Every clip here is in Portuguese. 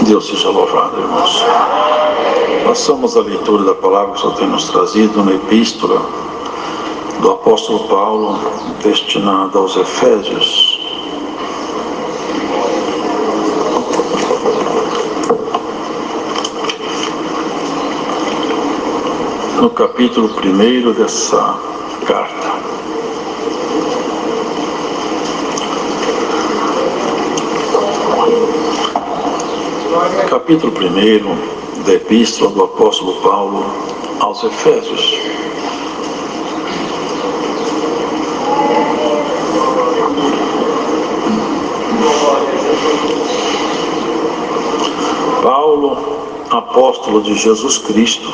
Deus seja louvado, irmãos. Passamos a leitura da palavra que o Senhor tem nos trazido na epístola do apóstolo Paulo, destinada aos Efésios. No capítulo 1 dessa carta. Capítulo 1 da epístola do apóstolo Paulo aos Efésios. Paulo, apóstolo de Jesus Cristo,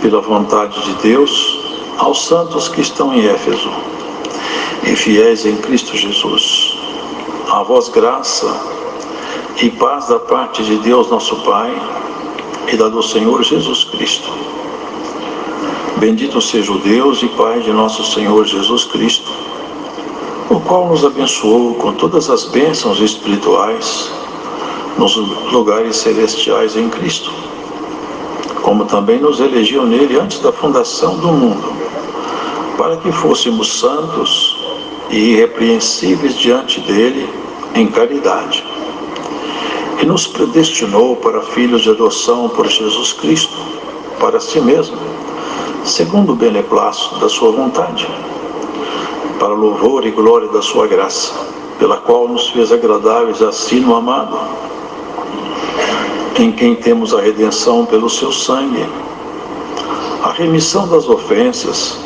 pela vontade de Deus, aos santos que estão em Éfeso e fiéis em Cristo Jesus. A vós graça e paz da parte de Deus nosso Pai e da do Senhor Jesus Cristo. Bendito seja o Deus e Pai de nosso Senhor Jesus Cristo, o qual nos abençoou com todas as bênçãos espirituais nos lugares celestiais em Cristo, como também nos elegeu nele antes da fundação do mundo, para que fôssemos santos e irrepreensíveis diante dele em caridade. E nos predestinou para filhos de adoção por Jesus Cristo, para si mesmo, segundo o beneplácito da sua vontade, para louvor e glória da sua graça, pela qual nos fez agradáveis a si no amado, em quem temos a redenção pelo seu sangue, a remissão das ofensas,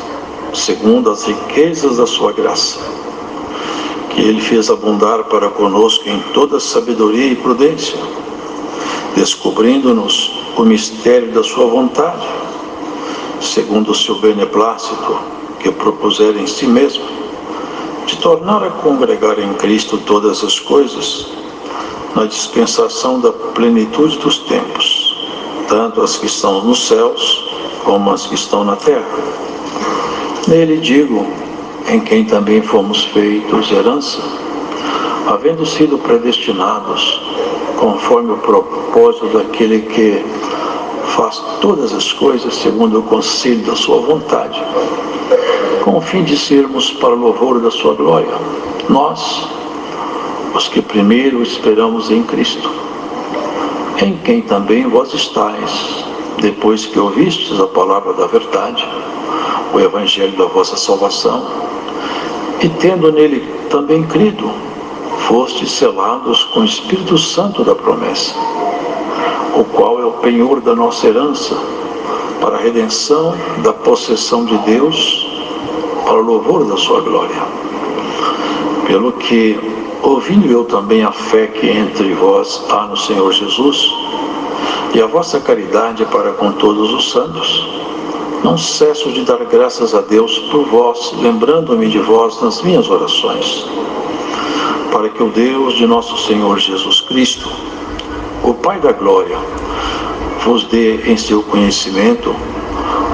segundo as riquezas da sua graça, que ele fez abundar para conosco em toda sabedoria e prudência, descobrindo-nos o mistério da sua vontade, segundo o seu beneplácito, que propusera em si mesmo, de tornar a congregar em Cristo todas as coisas, na dispensação da plenitude dos tempos, tanto as que estão nos céus, como as que estão na terra. Nele digo, em quem também fomos feitos herança, havendo sido predestinados, conforme o propósito daquele que faz todas as coisas segundo o conselho da sua vontade, com o fim de sermos para o louvor da sua glória, nós, os que primeiro esperamos em Cristo, em quem também vós estáis, depois que ouvistes a palavra da verdade, o evangelho da vossa salvação, e tendo nele também crido, fostes selados com o Espírito Santo da promessa, o qual é o penhor da nossa herança, para a redenção da possessão de Deus, para o louvor da sua glória. Pelo que, ouvindo eu também a fé que entre vós há no Senhor Jesus, e a vossa caridade para com todos os santos, não cesso de dar graças a Deus por vós, lembrando-me de vós nas minhas orações, para que o Deus de nosso Senhor Jesus Cristo, o Pai da glória, vos dê em seu conhecimento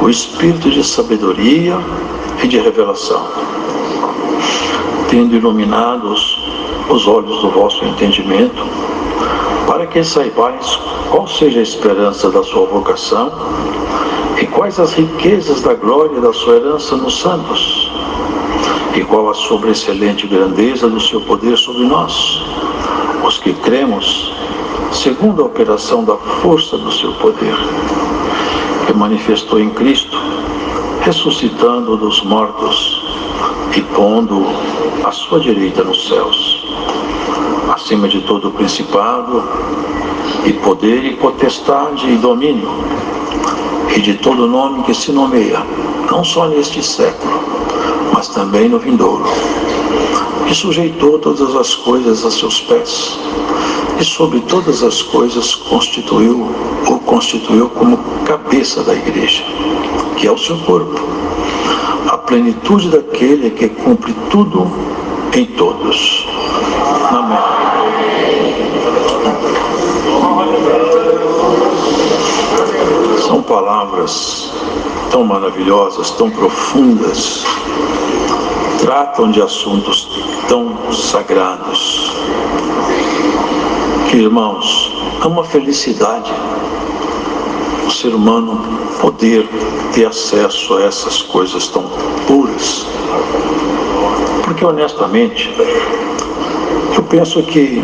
o espírito de sabedoria e de revelação, tendo iluminados os olhos do vosso entendimento, para que saibais qual seja a esperança da sua vocação e quais as riquezas da glória da sua herança nos santos, e qual a sobreexcelente grandeza do seu poder sobre nós, os que cremos, segundo a operação da força do seu poder, que manifestou em Cristo, ressuscitando dos mortos e pondo à sua direita nos céus, acima de todo principado e poder e potestade e domínio, e de todo nome que se nomeia, não só neste século, mas também no vindouro, que sujeitou todas as coisas a seus pés, e sobre todas as coisas constituiu como cabeça da igreja, que é o seu corpo, a plenitude daquele que cumpre tudo em todos. Amém. São palavras tão maravilhosas, tão profundas, tratam de assuntos tão sagrados, que, irmãos, É uma felicidade o ser humano poder ter acesso a essas coisas tão puras. Porque honestamente, eu penso que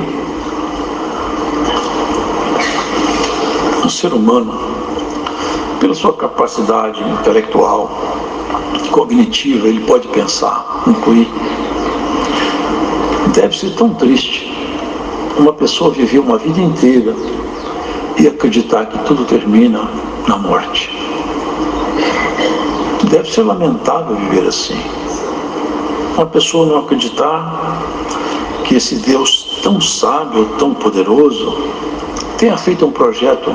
o ser humano, pela sua capacidade intelectual, cognitiva, ele pode pensar, incluir. Deve ser tão triste uma pessoa viver uma vida inteira e acreditar que tudo termina na morte. Deve ser lamentável viver assim. Uma pessoa não acreditar que esse Deus tão sábio, tão poderoso, tenha feito um projeto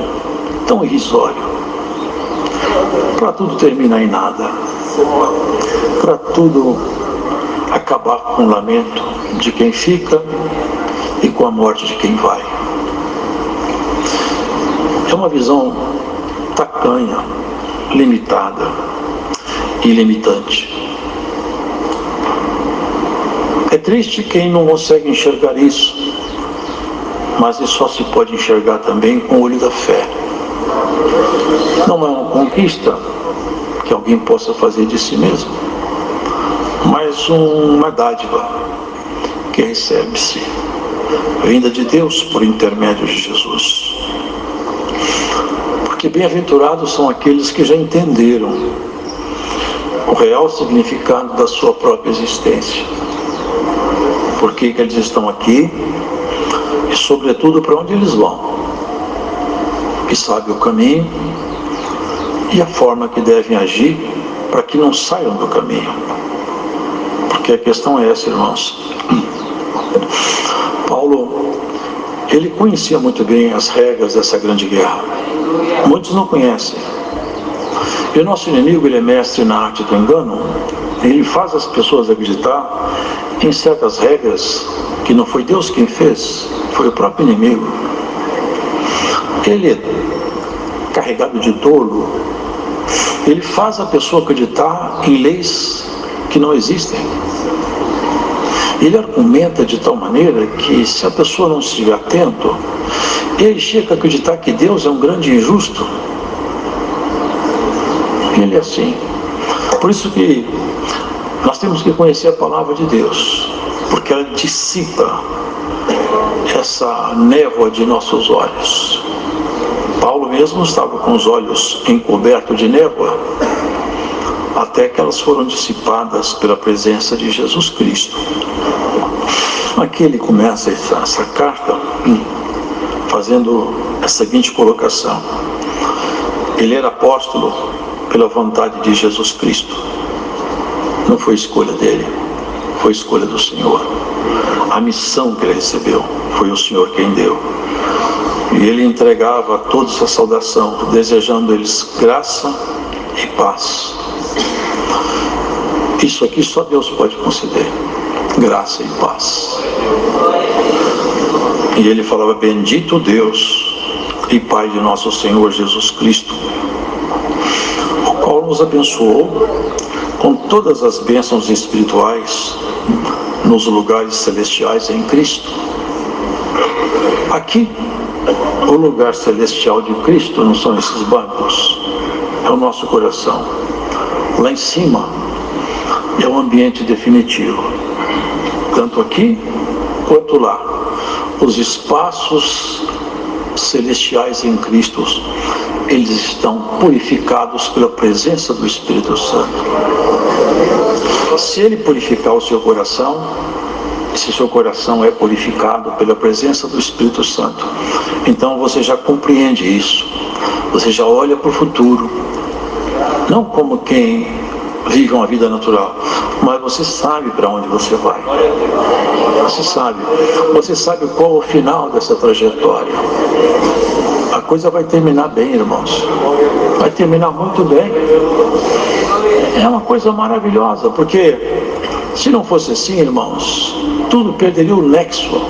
tão irrisório para tudo terminar em nada, para tudo acabar com o lamento de quem fica e com a morte de quem vai. É uma visão tacanha, limitada e limitante. É triste quem não consegue enxergar isso, mas isso só se pode enxergar também com o olho da fé. Não é uma conquista que alguém possa fazer de si mesmo, mas uma dádiva que recebe-se, vinda de Deus por intermédio de Jesus. Porque bem-aventurados são aqueles que já entenderam o real significado da sua própria existência. Por que eles estão aqui e, sobretudo, para onde eles vão. Que sabem o caminho e a forma que devem agir para que não saiam do caminho. Porque a questão é essa, irmãos. Paulo, ele conhecia muito bem as regras dessa grande guerra. Muitos não conhecem. E o nosso inimigo, ele é mestre na arte do engano. Ele faz as pessoas acreditar em certas regras que não foi Deus quem fez, foi o próprio inimigo. Ele é carregado de tolo. Ele faz a pessoa acreditar em leis que não existem. Ele argumenta de tal maneira que, se a pessoa não estiver atento, ele chega a acreditar que Deus é um grande injusto. Ele é assim. Por isso que nós temos que conhecer a palavra de Deus, porque ela dissipa essa névoa de nossos olhos. Paulo mesmo estava com os olhos encobertos de névoa, até que elas foram dissipadas pela presença de Jesus Cristo. Aqui ele começa essa carta fazendo a seguinte colocação: ele era apóstolo pela vontade de Jesus Cristo. Não foi escolha dele, foi escolha do Senhor. A missão que ele recebeu foi o Senhor quem deu. E ele entregava a todos a saudação, desejando-lhes graça e paz. Isso aqui só Deus pode conceder, graça e paz. E ele falava: bendito Deus e Pai de nosso Senhor Jesus Cristo, o qual nos abençoou com todas as bênçãos espirituais nos lugares celestiais em Cristo. Aqui, o lugar celestial de Cristo não são esses bancos, é o nosso coração. Lá em cima é o ambiente definitivo, tanto aqui quanto lá. Os espaços celestiais em Cristo, eles estão purificados pela presença do Espírito Santo. Se ele purificar o seu coração, se seu coração é purificado pela presença do Espírito Santo, então você já compreende isso. Você já olha para o futuro, não como quem vive uma vida natural, mas você sabe para onde você vai. Você sabe qual é o final dessa trajetória. A coisa vai terminar bem, irmãos. Vai terminar muito bem. É uma coisa maravilhosa, porque se não fosse assim, irmãos, tudo perderia o nexo,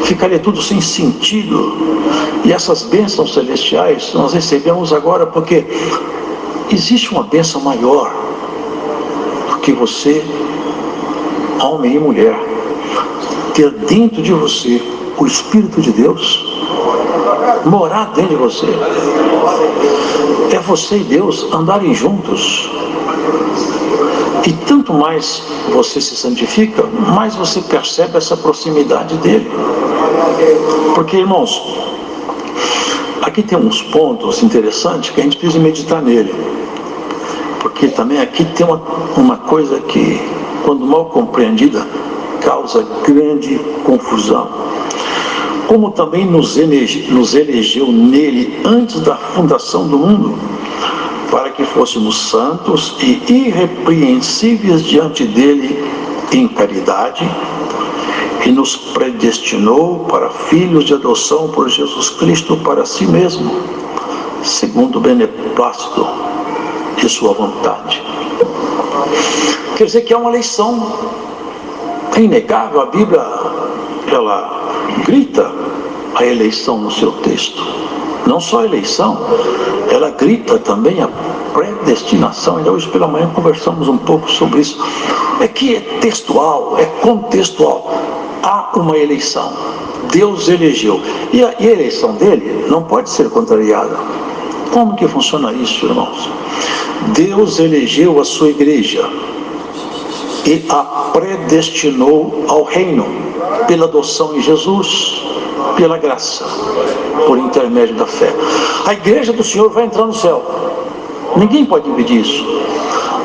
ficaria tudo sem sentido. E essas bênçãos celestiais nós recebemos agora porque existe uma bênção maior do que você, homem e mulher, ter dentro de você o Espírito de Deus morar dentro de você. É você e Deus andarem juntos. E tanto mais você se santifica, mais você percebe essa proximidade dele. Porque, irmãos, aqui tem uns pontos interessantes que a gente precisa meditar nele. Porque também aqui tem uma coisa que, quando mal compreendida, causa grande confusão. Como também nos elegeu nele antes da fundação do mundo, para que fôssemos santos e irrepreensíveis diante dele em caridade, e nos predestinou para filhos de adoção por Jesus Cristo para si mesmo, segundo o beneplácito de sua vontade. Quer dizer que é uma eleição. É inegável, a Bíblia, ela grita a eleição no seu texto. Não só a eleição, ela grita também a predestinação. Ainda hoje pela manhã conversamos um pouco sobre isso. É que é textual, é contextual. Há uma eleição. Deus elegeu. E a eleição dele não pode ser contrariada. Como que funciona isso, irmãos? Deus elegeu a sua igreja e a predestinou ao reino pela adoção em Jesus, pela graça, por intermédio da fé. A igreja do Senhor vai entrar no céu. Ninguém pode impedir isso.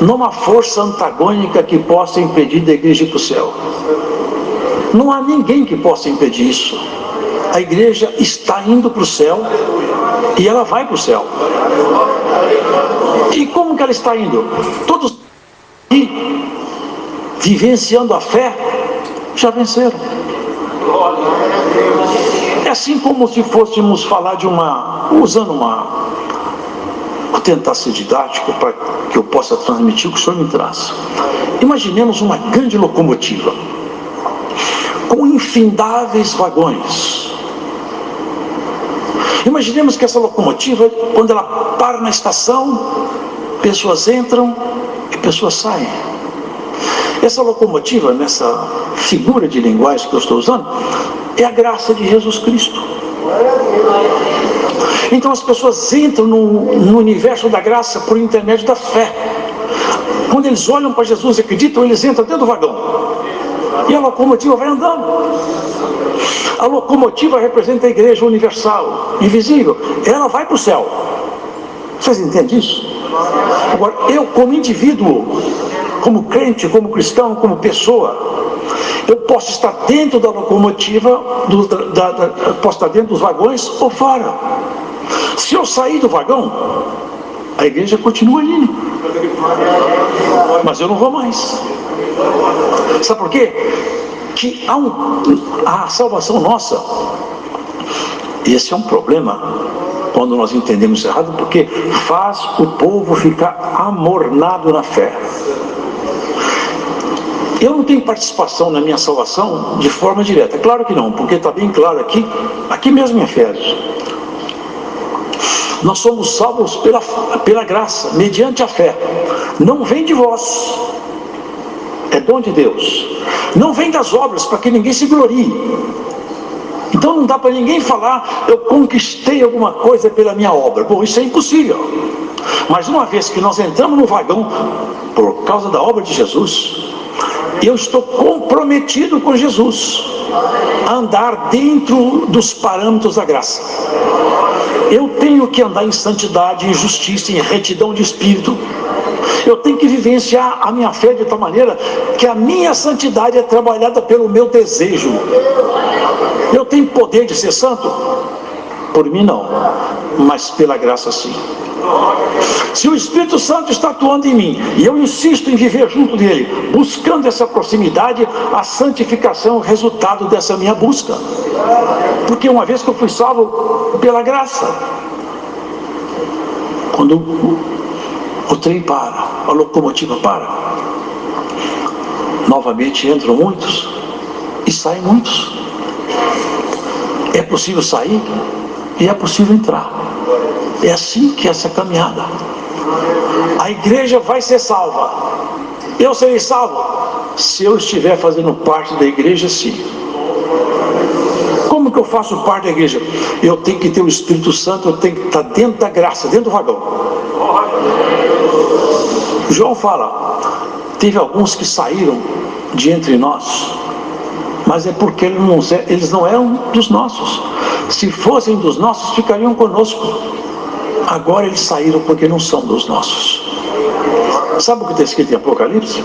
Não há força antagônica que possa impedir da igreja ir para o céu. Não há ninguém que possa impedir isso. A igreja está indo para o céu e ela vai para o céu. E como que ela está indo? Todos vivenciando a fé já venceram. É assim como se fôssemos falar de vou tentar ser didático para que eu possa transmitir o que o Senhor me traz. Imaginemos uma grande locomotiva com infindáveis vagões. Imaginemos que essa locomotiva, quando ela para na estação, pessoas entram e pessoas saem. Essa locomotiva, nessa figura de linguagem que eu estou usando, é a graça de Jesus Cristo. Então as pessoas entram no universo da graça por intermédio da fé. Quando eles olham para Jesus e acreditam, eles entram dentro do vagão. E a locomotiva vai andando. A locomotiva representa a igreja universal, invisível. Ela vai para o céu. Vocês entendem isso? Agora, eu como indivíduo, como crente, como cristão, como pessoa, eu posso estar dentro da locomotiva, posso estar dentro dos vagões ou fora. Se eu sair do vagão, a igreja continua indo, mas eu não vou mais. Sabe por quê? Que a salvação nossa, esse é um problema quando nós entendemos errado, porque faz o povo ficar amornado na fé. Eu não tenho participação na minha salvação de forma direta. Claro que não, porque está bem claro aqui mesmo em Efésios. Nós somos salvos pela graça, mediante a fé. Não vem de vós, é dom de Deus. Não vem das obras, para que ninguém se glorie. Então não dá para ninguém falar, eu conquistei alguma coisa pela minha obra. Bom, isso é impossível. Mas uma vez que nós entramos no vagão, por causa da obra de Jesus, eu estou comprometido com Jesus a andar dentro dos parâmetros da graça. Eu tenho que andar em santidade, em justiça, em retidão de espírito. Eu tenho que vivenciar a minha fé de tal maneira que a minha santidade é trabalhada pelo meu desejo. Eu tenho poder de ser santo? Por mim não, mas pela graça sim. Se o Espírito Santo está atuando em mim e eu insisto em viver junto dele, buscando essa proximidade, a santificação é o resultado dessa minha busca. Porque uma vez que eu fui salvo pela graça, quando o trem para, a locomotiva para, novamente entram muitos e saem muitos. É possível sair e é possível entrar. É assim que é essa caminhada. A igreja vai ser salva. Eu serei salvo se eu estiver fazendo parte da igreja, sim. Como como que eu faço parte da igreja? Eu tenho que ter o Espírito Santo, eu tenho que estar dentro da graça, dentro do vagão. João fala, teve alguns que saíram de entre nós, mas é porque eles não eram dos nossos. Se fossem dos nossos, ficariam conosco. Agora eles saíram porque não são dos nossos. Sabe o que está escrito em Apocalipse?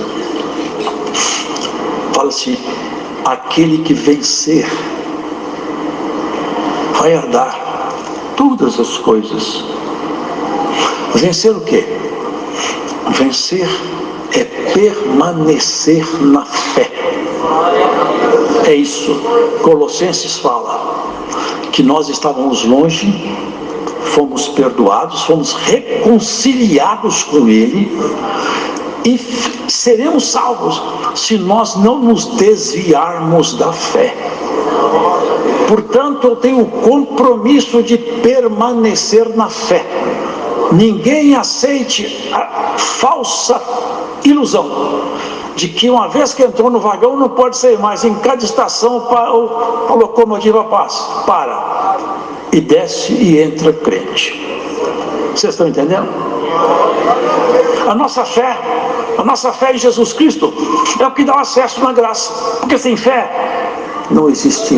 Fala assim, aquele que vencer vai herdar todas as coisas. Vencer o quê? Vencer é permanecer na fé. É isso. Colossenses fala que nós estávamos longe, fomos perdoados, fomos reconciliados com Ele e seremos salvos se nós não nos desviarmos da fé. Portanto, eu tenho o compromisso de permanecer na fé. Ninguém aceite a falsa ilusão de que uma vez que entrou no vagão não pode sair mais. Em cada estação a locomotiva para e desce e entra crente. Vocês estão entendendo? A nossa fé em Jesus Cristo é o que dá acesso na graça, porque sem fé não existe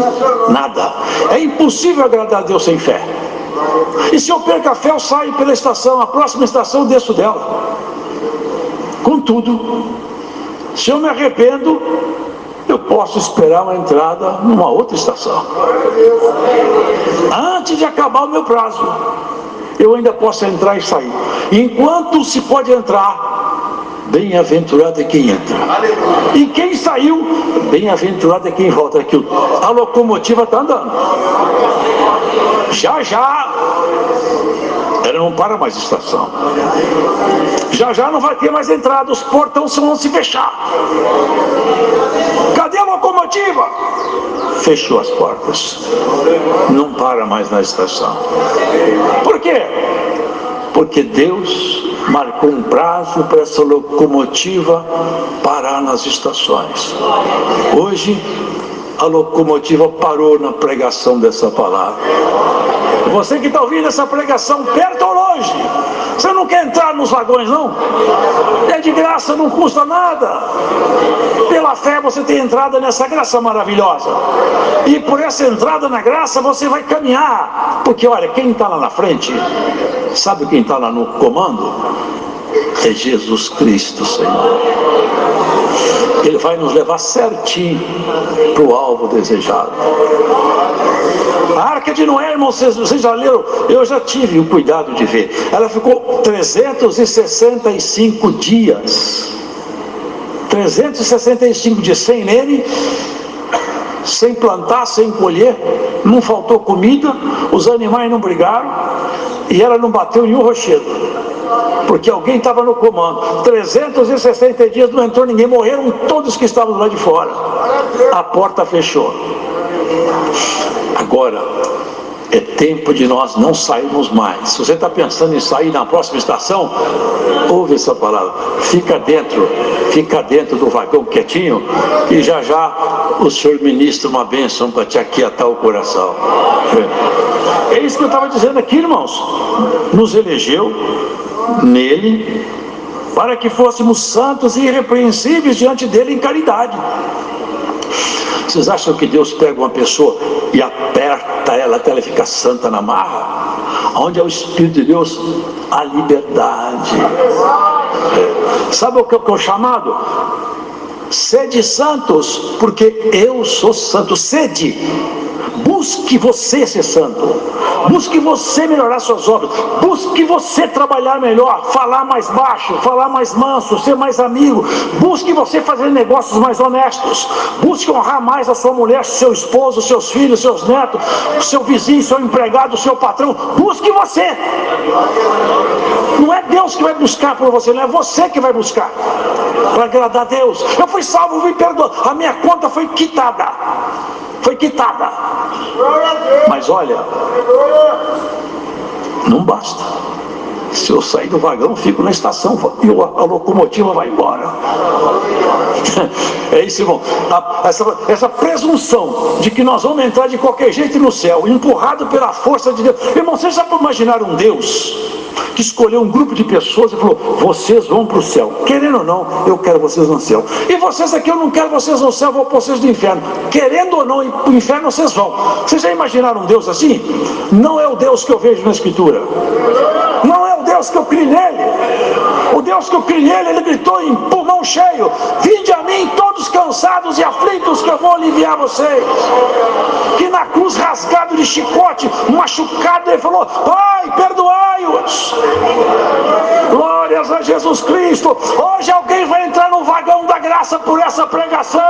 nada. É impossível agradar a Deus sem fé. E se eu perco a fé, eu saio pela estação, a próxima estação eu desço dela. Contudo, se eu me arrependo, eu posso esperar uma entrada numa outra estação. Antes de acabar o meu prazo, eu ainda posso entrar e sair. Enquanto se pode entrar, bem-aventurado é quem entra. E quem saiu, bem-aventurado é quem volta. Aqui, a locomotiva está andando. Já ela não para mais estação. Já não vai ter mais entrada, os portões vão se fechar. Cadê a locomotiva? Fechou as portas. Não para mais na estação. Por quê? Porque Deus marcou um prazo para essa locomotiva parar nas estações. Hoje a locomotiva parou na pregação dessa palavra. Você que está ouvindo essa pregação, perto ou longe, você não quer entrar nos vagões, não? É de graça, não custa nada. Pela fé você tem entrada nessa graça maravilhosa. E por essa entrada na graça você vai caminhar. Porque olha, quem está lá na frente, sabe quem está lá no comando? É Jesus Cristo, Senhor. Ele vai nos levar certinho para o alvo desejado. A Arca de Noé, irmão, vocês já leram? Eu já tive o cuidado de ver. Ela ficou 365 dias. 365 dias sem nele, sem plantar, sem colher. Não faltou comida, os animais não brigaram e ela não bateu nenhum rochedo. Porque alguém estava no comando. 360 dias não entrou ninguém, morreram todos que estavam lá de fora. A porta fechou. Agora é tempo de nós não sairmos mais. Se você está pensando em sair na próxima estação, ouve essa palavra. Fica dentro do vagão quietinho, e já o Senhor ministra uma bênção para te aquietar o coração. É isso que eu estava dizendo aqui, irmãos. Nos elegeu nele para que fôssemos santos e irrepreensíveis diante dele em caridade. Vocês acham que Deus pega uma pessoa e aperta ela até ela ficar santa na marra? Onde é o Espírito de Deus? A liberdade. Sabe o que é o chamado? Sede santos, porque eu sou santo. Sede. Busque você ser santo. Busque você melhorar suas obras. Busque você trabalhar melhor, falar mais baixo, falar mais manso, ser mais amigo. Busque você fazer negócios mais honestos. Busque honrar mais a sua mulher, seu esposo, seus filhos, seus netos, seu vizinho, seu empregado, seu patrão. Busque você. Não é Deus que vai buscar por você, não é você que vai buscar para agradar a Deus. Eu fui salvo, fui perdoado, a minha conta foi quitada. Mas olha, não basta. se eu sair do vagão, fico na estação e a locomotiva vai embora. É isso, irmão. Essa presunção de que nós vamos entrar de qualquer jeito no céu, empurrado pela força de Deus. Irmão, vocês já imaginaram um Deus que escolheu um grupo de pessoas e falou: vocês vão para o céu, querendo ou não, eu quero vocês no céu, e vocês aqui, eu não quero vocês no céu, vou pôr vocês no inferno, querendo ou não, para o inferno vocês vão. Vocês já imaginaram um Deus assim? Não é o Deus que eu vejo na Escritura, não é o Deus que eu criei nele. O Deus que eu criei nele, ele gritou em pulmão cheio: vinde a mim todos cansados e aflitos, que eu vou aliviar vocês. Que na cruz, rasgado de chicote, machucado, ele falou: Pai, perdoai-os. Glórias a Jesus Cristo. Hoje alguém vai entrar no vagão da graça por essa pregação.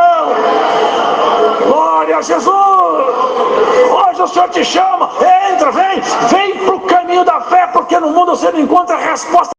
Glória a Jesus. Hoje o Senhor te chama, entra, vem para o caminho da fé, porque no mundo você não encontra resposta